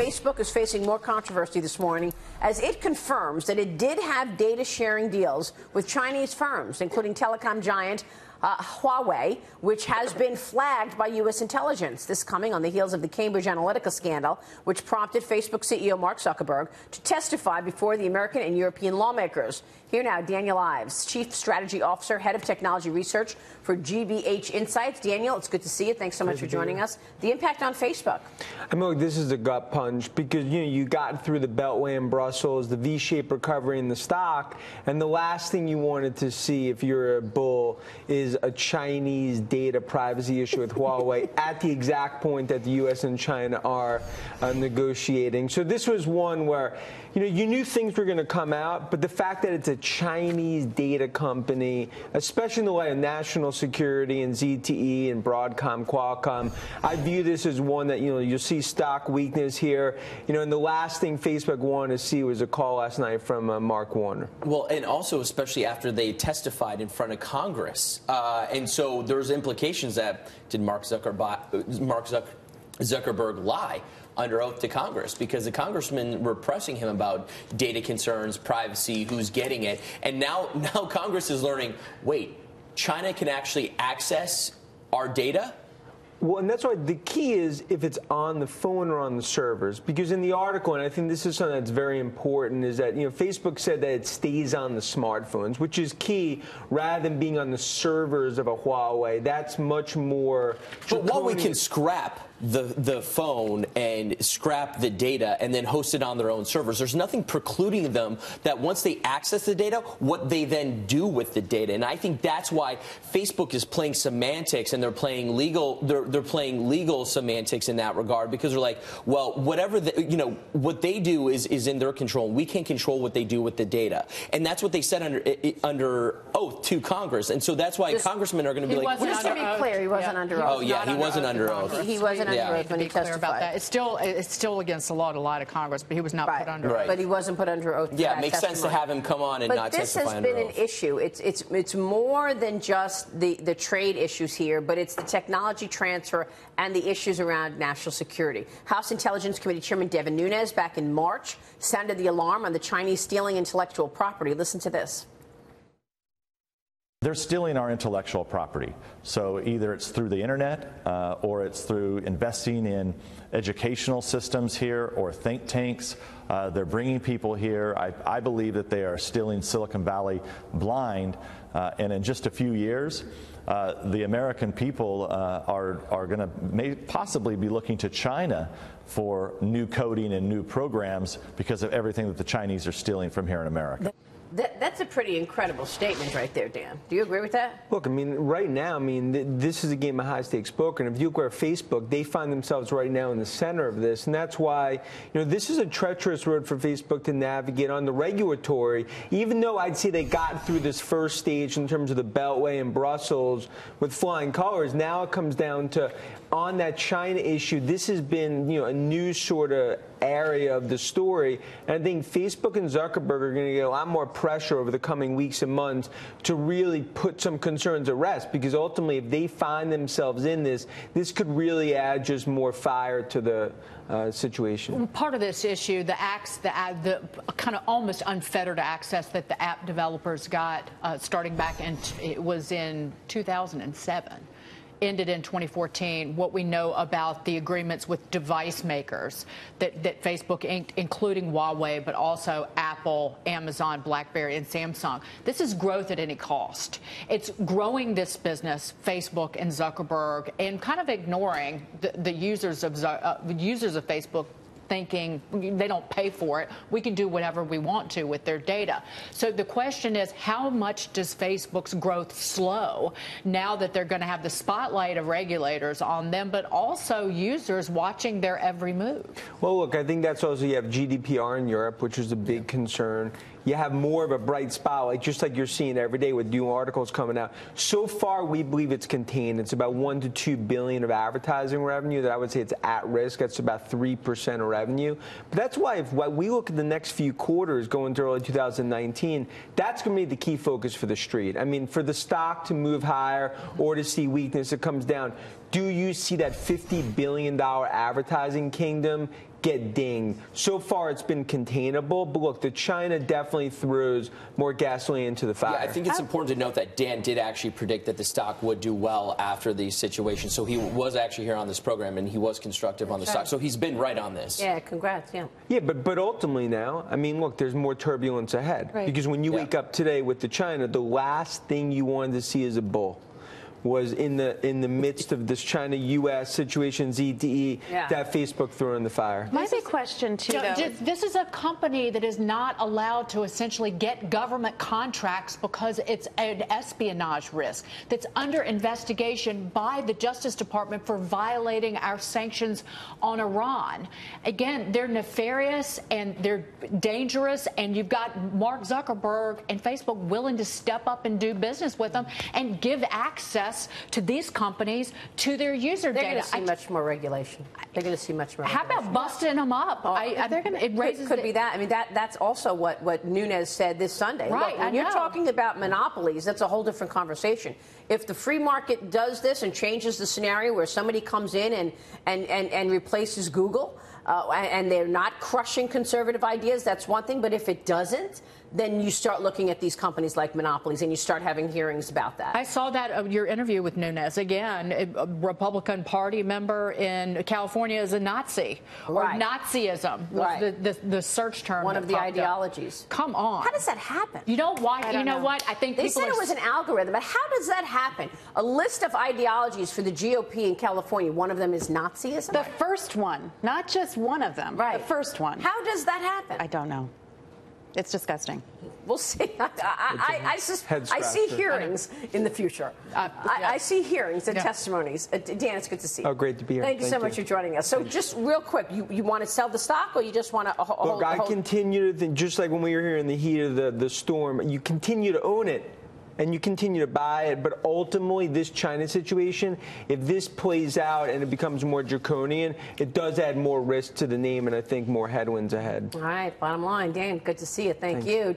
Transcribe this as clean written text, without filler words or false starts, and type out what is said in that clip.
Facebook is facing more controversy this morning as it confirms that it did have data sharing deals with Chinese firms, including telecom giant Huawei, which has been flagged by U.S. intelligence. This coming on the heels of the Cambridge Analytica scandal, which prompted Facebook CEO Mark Zuckerberg to testify before the American and European lawmakers. Here now, Daniel Ives, Chief Strategy Officer, Head of Technology Research for GBH Insights. Daniel, it's good to see you. Thanks so much for joining us. The impact on Facebook. I mean, look, this is a gut punch because, you got through the Beltway in Brussels, the V-shaped recovery in the stock, and the last thing you wanted to see if you're a bull is a Chinese data privacy issue with Huawei at the exact point that the U.S. and China are negotiating. So this was one where, you knew things were going to come out, but the fact that it's a Chinese data company, especially in the way of national security and ZTE and Broadcom, Qualcomm, I view this as one that, you'll see stock weakness here. And the last thing Facebook wanted to see was a call last night from Mark Warner. Well, and also especially after they testified in front of Congress. And so there's implications that did Mark Zuckerberg lie under oath to Congress, because the congressmen were pressing him about data concerns, privacy, who's getting it. And now Congress is learning, wait, China can actually access our data? Well, and that's why the key is if it's on the phone or on the servers. Because in the article, and I think this is something that's very important, is that Facebook said that it stays on the smartphones, which is key, rather than being on the servers of a Huawei. That's much more draconian. But while we can scrap the phone and scrap the data and then host it on their own servers, there's nothing precluding them that once they access the data, what they then do with the data. And I think that's why Facebook is playing semantics, and they're playing legal. They're playing legal semantics in that regard, because they're like, well, whatever what they do is in their control. We can't control what they do with the data, and that's what they said under oath to Congress. And so that's why congressmen are going to be like, just to be clear, he wasn't under oath. Oh yeah, he wasn't under oath. He wasn't under oath when he testified. About that. It's still against the law to lie to Congress, but he was not put under oath. But he wasn't put under oath. Yeah, it makes sense to have him come on and not testify under oath. But this has been an issue. It's more than just the trade issues here, but it's the technology transfer and the issues around national security. House Intelligence Committee Chairman Devin Nunes back in March sounded the alarm on the Chinese stealing intellectual property. Listen to this. They're stealing our intellectual property. So either it's through the internet or it's through investing in educational systems here or think tanks. They're bringing people here. I believe that they are stealing Silicon Valley blind. And in just a few years, the American people are going to possibly be looking to China for new coding and new programs because of everything that the Chinese are stealing from here in America. That's a pretty incredible statement right there, Dan. Do you agree with that? Look, I mean, right now, this is a game of high-stakes poker. And if you look at Facebook, they find themselves right now in the center of this. And that's why, this is a treacherous road for Facebook to navigate on the regulatory. Even though I'd say they got through this first stage in terms of the Beltway in Brussels with flying colors, now it comes down to, on that China issue, this has been, a new sort of area of the story. And I think Facebook and Zuckerberg are going to get a lot more pressure over the coming weeks and months to really put some concerns at rest, because ultimately if they find themselves in this could really add just more fire to the situation. Part of this issue, the kind of almost unfettered access that the app developers got starting back it was in 2007. Ended in 2014. What we know about the agreements with device makers that Facebook inked, including Huawei, but also Apple, Amazon, BlackBerry, and Samsung. This is growth at any cost. It's growing this business, Facebook and Zuckerberg, and kind of ignoring the users of Facebook, thinking they don't pay for it. We can do whatever we want to with their data. So the question is, how much does Facebook's growth slow now that they're going to have the spotlight of regulators on them, but also users watching their every move? Well, look, I think that's also, you have GDPR in Europe, which is a big concern. You have more of a bright spotlight, just like you're seeing every day with new articles coming out. So far, we believe it's contained. It's about $1 to $2 billion of advertising revenue that I would say it's at risk. That's about 3% of revenue. But that's why if we look at the next few quarters going to early 2019, that's going to be the key focus for the street. I mean, for the stock to move higher or to see weakness, it comes down. Do you see that $50 billion advertising kingdom get dinged. So far, it's been containable, but look, the China definitely throws more gasoline into the fire. Yeah, I think it's important to note that Dan did actually predict that the stock would do well after these situations. So he was actually here on this program, and he was constructive on the stock. So he's been right on this. Yeah, congrats. Yeah. Yeah, but ultimately now, I mean, look, there's more turbulence ahead. Right. Because when you wake up today with the China, the last thing you wanted to see as a bull was in the midst of this China-U.S. situation, ZTE, that Facebook threw in the fire. My big question, too, though. This is a company that is not allowed to essentially get government contracts because it's an espionage risk that's under investigation by the Justice Department for violating our sanctions on Iran. Again, they're nefarious and they're dangerous, and you've got Mark Zuckerberg and Facebook willing to step up and do business with them and give access to these companies to their user They're data. going to see much more regulation. They're going to see much more How regulation. about busting them up? It raises could be that. I mean, that's also what Nunes said this Sunday. Right, Look, when you're talking about monopolies, that's a whole different conversation. If the free market does this and changes the scenario where somebody comes in and replaces Google, and they're not crushing conservative ideas, that's one thing. But if it doesn't, then you start looking at these companies like monopolies and you start having hearings about that. I saw that your interview with Nunes. Again, a Republican Party member in California is a Nazi. Or Nazism was the search term. One of the ideologies. Come on. How does that happen? You know why? You know what? I think they said it was an algorithm, but how does that happen? A list of ideologies for the GOP in California. One of them is Nazism. The first one, not just one of them. Right. The first one. How does that happen? I don't know. It's disgusting. We'll see. I see hearings in the future. I see hearings and testimonies. Dan, it's good to see you. Oh, great to be here. Thank you so much for joining us. So just real quick, you want to sell the stock or you just want to hold? Look, I continue to think, just like when we were here in the heat of the storm, you continue to own it. And you continue to buy it, but ultimately this China situation, if this plays out and it becomes more draconian, it does add more risk to the name and I think more headwinds ahead. All right, bottom line, Dan, good to see you. Thank you.